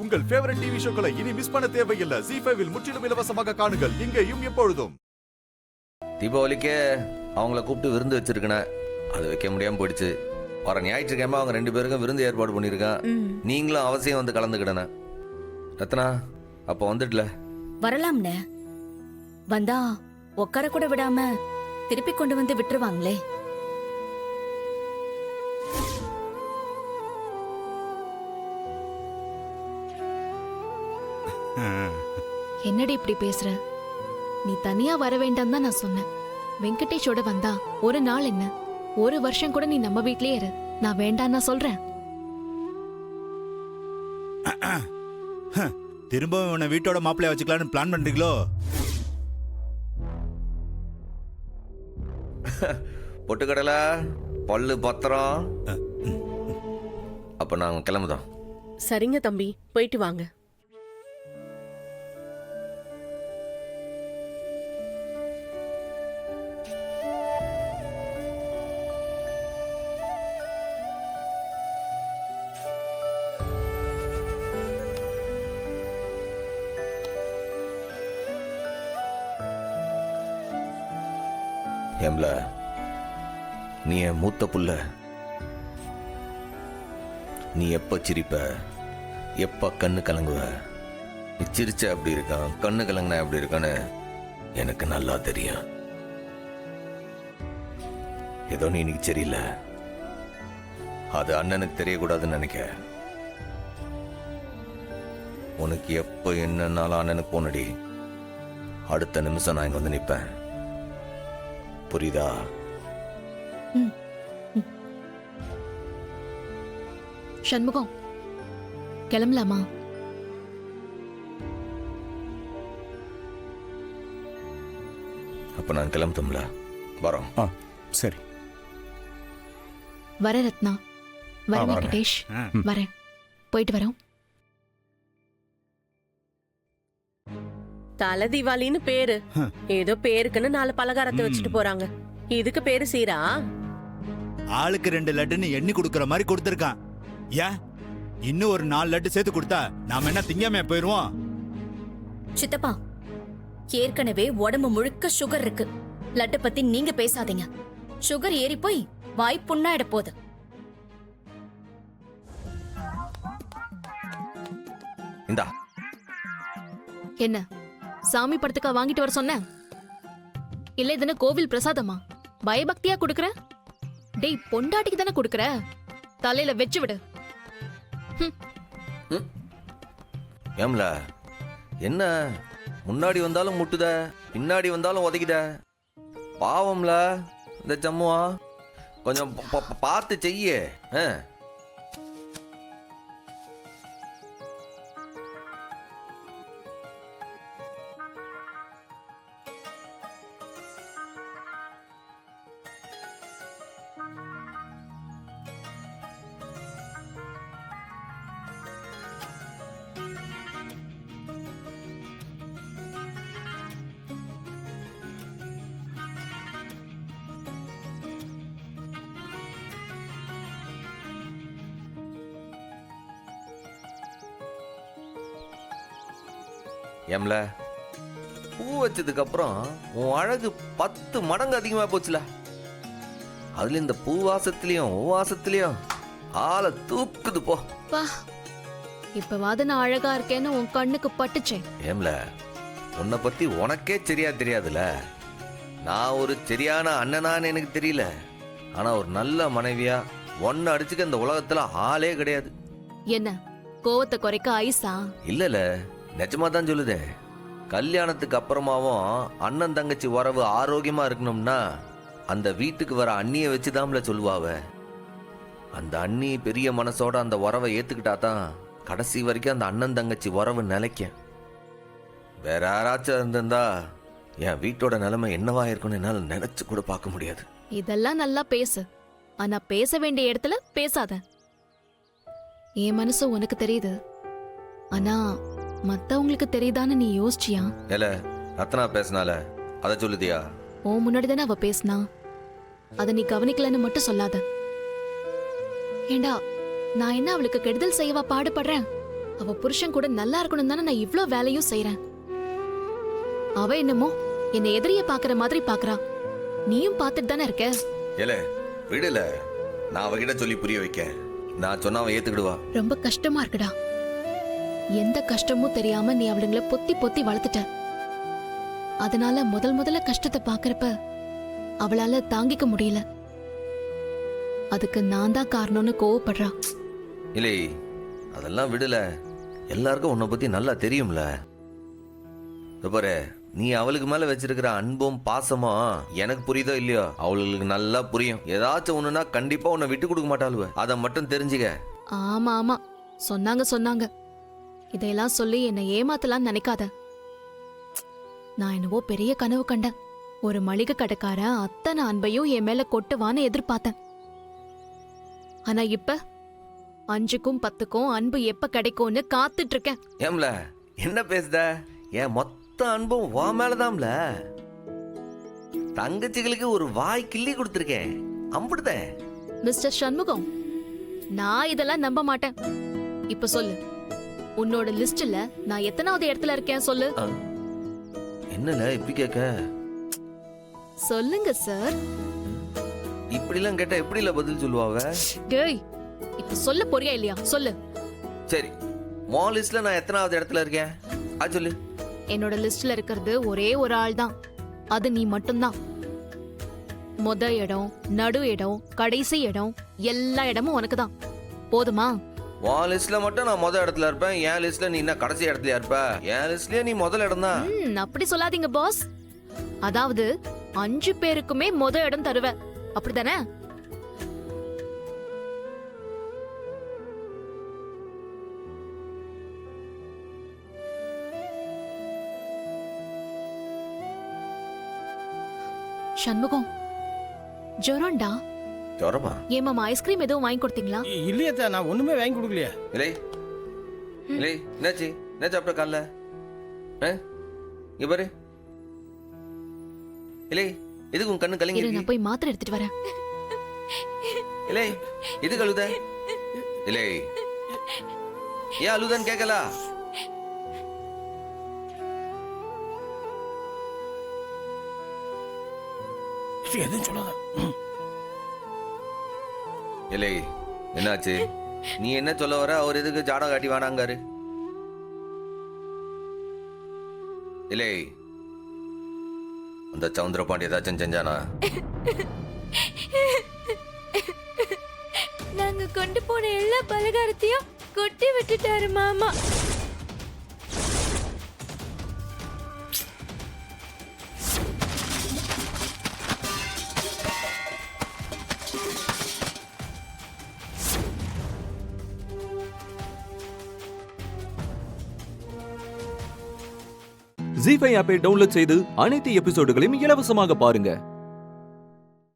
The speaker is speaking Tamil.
உங்கள் ஃபேவரட் டிவி ஷோக்களை இனி மிஸ் பண்ண தேவையில்லை. ஜீ5 இல் முற்றிலும் இலவசமாக காணுங்கள். இங்கேயும் எப்பொழுதும். தீபாவளிக்கே அவங்கள கூப்பிட்டு விருந்து வச்சிருக்கேன். அது வைக்க முடியாம போயிடுச்சு. வர ஞாயிற்றுக்கிழமை அவங்க 2 பேருக்கும் விருந்து ஏற்பாடு பண்ணியிருக்கேன். நீங்களும் அவசியம் வந்து கலந்துக்கிடன. ரத்னா அப்போ வந்துடல வரலாம்னே. வந்தா உட்கார கூட விடாம திருப்பி கொண்டு வந்து விட்டுருவாங்களே. என்னடி இப்படி பேசுற? நீ தனியா வர வேண்டாம் தான் நான் சொன்னேன். வெங்கடேஷோட வந்தா ஒரு நாள் என்ன, ஒரு வருஷம் கூட நீ நம்ம வீட்லயே இரு. நான் வேண்டாம் நான் சொல்றேன். திரும்பவும் உன்னை வீட்டோட மாப்பிள்ளைய வச்சுக்கலான்னு பிளான் பண்றீங்களோ? பொட்டுக்கடலை பல்லு பத்திரம். அப்ப நாங்க கிளம்புதோம். சரிங்க தம்பி, போயிட்டு வாங்க. ஏம்ல நீ என் மூத்த புள்ள. நீ எப்ப சிரிப்ப, எப்ப கண்ணு கலங்குவ. நீ சிரிச்ச அப்படி இருக்கான், கண்ணு கலங்கின அப்படி இருக்கான்னு எனக்கு நல்லா தெரியும். ஏதோ நீ இன்னைக்கு சரியில்லை, அது அண்ணனுக்கு தெரியக்கூடாதுன்னு நினைக்க. உனக்கு எப்ப என்னன்னாலும் அண்ணனுக்கு போனடி, அடுத்த நிமிஷம் நான் இங்க வந்து நிற்பேன். புரியுதா? சண்முகம் கிளம்பலாமா? அப்ப நான் கிளம்பும்ல, வரோம். சரி வர ரத்னா. வர வெங்கடேஷ். வரேன், போயிட்டு வரோம். தலை தீபாவளின்னு பேரு. ஏதோ பேருக்குன்னு 4 பலகாரத்தை வச்சுட்டு போறாங்க. இதுக்கு பேரு சீரா? ஆளுக்கு 2 லட்டுன்னு எண்ணி கொடுக்கற மாதிரி கொடுத்துருக்கான். ஏன் இன்னும் ஒரு 4 லட்டு சேர்த்து கொடுத்தா நாம என்ன திங்காம போயிருவோம்? சித்தப்பா, ஏற்கனவே உடம்பு முழுக்க சுகர் இருக்கு. லட்டு பத்தி நீங்க பேசாதீங்க. சுகர் ஏறி போய் வாய் புண்ணாயிட போகுது. இந்தா. என்ன சாமி படத்துக்கா வாங்கிட்டு வர சொன்ன? இல்ல இதுன்னு கோவில் பிரசாதமா? பயபக்தியா குடுக்கற? டேய், பொண்டாட்டிக்கு தானே குடுக்கற, தலையில வெச்சு விடு. ஏம்ல என்ன முன்னாடி வந்தாலும் முட்டுத, பின்னாடி வந்தாலும் உதைக்குத. பாவம்ல இந்த ஜம்முவா, கொஞ்சம் பார்த்து செய்ய. ஏம்ல பூ வச்சதுக்கு அப்புறம் உன் அழகு 10 மடங்கு அதிகமா போச்சுல. அதுல இந்த பூ வாசத்திலையும் வாசத்திலையும் ஆளை தூக்குது போ. பா, இப்பவாது நான் அழகா இருக்கேன்னு உன் கண்ணுக்கு பட்டுச்சேன். ஏம்ல உன்னை பத்தி உனக்கே சரியா தெரியாதுல. நான் ஒரு சரியான அண்ணனான்னு எனக்கு தெரியல. ஆனா ஒரு நல்ல மனைவியா ஒன்னு அடிச்சுக்க இந்த உலகத்துல ஆளே கிடையாது. என்ன கோவத்தை குறைக்க ஐஸா? இல்லல, நிஜமா தான் சொல்லுதே. கல்யாணத்துக்கு அப்புறமாவும் அண்ணன் தங்கச்சி உறவு ஆரோக்கியமா இருக்கணும்னா அந்த வீட்டுக்கு வர அண்ணியை வச்சுதான்ல சொல்லுவாவ. அந்த அண்ணி பெரிய மனசோட அந்த உறவை ஏத்துக்கிட்டா தான் கடைசி வரைக்கும் அந்த அண்ணன் தங்கச்சி உறவு நிலைக்கும். வேற யாராச்சும் இருந்திருந்தா என் வீட்டோட நிலைமை என்னவா இருக்குன்னு என்னால நினைச்சு கூட பார்க்க முடியாது. இதெல்லாம் நல்லா பேசு, ஆனா பேச வேண்டிய இடத்துல பேசாத. என் மனசு உனக்கு தெரியுது, ஆனா மத்தவங்களுக்கு தெரியுதான்னு நீ யோசிச்சியா? இல்ல, ரத்னா பேசினால அத சொல்லுதியா? ஓ முன்னாடி தானே அவ பேசினா, அத நீ கவனிக்கலன்னு மட்டும் சொல்லாத. ஏண்டா, நான் என்ன அவளுக்கு கெடுதல் செய்யவா பாடுபடுறேன்? அவ புருஷன் கூட நல்லா இருக்கணும் தானே நான் இவ்ளோ வேலையும் செய்யறேன். அவ என்னமோ என்னை எதிரிய பாக்குற மாதிரி பாக்குறா. நீயும் பாத்துட்டு தானே இருக்க. ஏல விடுல, நான் அவகிட்ட சொல்லி புரிய வைக்க. நான் சொன்னா அவன் ஏத்துக்கிடுவா. ரொம்ப கஷ்டமா இருக்குடா. எந்த கஷ்டமும் தெரியாம நீ அவளுங்கள பொத்தி பொத்தி வளர்த்துட்ட. அதனால முதல்ல கஷ்டத்தை பாக்குறப்ப அவளால தாங்கிக்க முடியல. அதுக்கு நான் தான் காரணம்னு கோவப்படுறா. இல்லை, அதெல்லாம் விடல. எல்லாருக்கும் உன்னை பத்தி நல்லா தெரியும்ல. இதோ பாரு, நீ அவளுக்கு மேல வச்சிருக்கிற அன்பும் பாசமும் எனக்கு புரியுதோ இல்லையோ, அவளுக்கு நல்லா புரியும். ஏதாச்சும் ஒண்ணுனா கண்டிப்பா உன்னை விட்டு கொடுக்க மாட்டாளுவ. அதை மட்டும் தெரிஞ்சுக்க. ஆமா ஆமா, சொன்னாங்க. இதையெல்லாம் சொல்லி என்னை ஏமாத்தலாம்னு நினைக்காத. நான் என்னவோ பெரிய கனவு கண்டேன். ஒரு மளிகை கடைக்காரன் அத்தனை அன்பையும் என் மேல கொட்டுவான்னு எதிர்பார்த்தேன். ஆனா இப்ப 5க்கும் 10க்கும் அன்பு எப்ப கிடைக்கும்னு காத்துட்டு இருக்கேன். ஏம்ல என்ன பேசுத? என் மொத்த அன்பும் வா மேலதாம்ல. தங்கச்சிகளுக்கு ஒரு வாய் கிள்ளி கொடுத்துருக்கேன். அம்புடுதேன். மிஸ்டர் சண்முகம், நான் இதெல்லாம் நம்ப மாட்டேன். இப்ப சொல்லு, உன்னோட லிஸ்ட்ல நான் எத்தனாவது இடத்துல இருக்கேன் சொல்லு. என்னல இப்படி கேட்க? சொல்லுங்க சார். இப்படிலாம் கேட்டா எப்படில பதில் சொல்லுவாவ? டேய், இப்ப சொல்ல போறியா இல்லையா சொல்லு. சரி, உன் லிஸ்ட்ல நான் எத்தனாவது இடத்துல இருக்கேன் அது சொல்லு. என்னோட லிஸ்ட்ல இருக்கிறது ஒரே ஒரு ஆள் தான். அது நீ மட்டும்தான். மொத இடம், நடு இடம், கடைசி இடம், எல்லா இடமும் உனக்கு தான். போதுமா? உன் லிஸ்ட்ல மட்டும் நான் முதல் இடத்துல இருப்பேன். என் லிஸ்ட்ல நீ என்ன கடைசி இடத்துல இருப்ப? என் லிஸ்ட்லயே நீ முதல் இடம் தான். அப்படி சொல்லாதீங்க பாஸ். அதாவது 5 பேருக்குமே மொத இடம் தருவ, அப்படிதானே? சண்முகம், ஜொரண்டா. ஜொரமா? ஏமாமா ஐஸ்கிரீம் எதுவும் வாங்கி கொடுத்தீங்களா? இல்லையா, நான் ஒண்ணுமே வாங்கி கொடுக்கலையே. இல்லை இல்லை, என்னாச்சு? என்ன சாப்பிட்ட காலைல? இங்க பாரு. இல்லை, எதுக்கு உன் கண்ணு கலங்கி இரு, இருக்கு? நான் போய் மாத்திரை எடுத்துட்டு வரேன். இல்லை, எதுக்கு அழுத? இல்லை, ஏன் அழுதான்னு கேட்கல? எதுவும் சொல்லாத. இல்லை, என்னாச்சு? நீ என்ன சொல்ல வர? அவர் எதுக்கு ஜாடம் காட்டி வேணாங்காரு? இல்லை, அந்த சவுந்தரபாண்டி ஏதாச்சும் செஞ்சானா? நாங்க கொண்டு போன எல்லா பலகாரத்தையும் கொட்டி விட்டுட்டாரு மாமா. ஜீ5 ஆப்பை டவுன்லோட் செய்து அனைத்து எபிசோடுகளையும் இலவசமாக பாருங்க.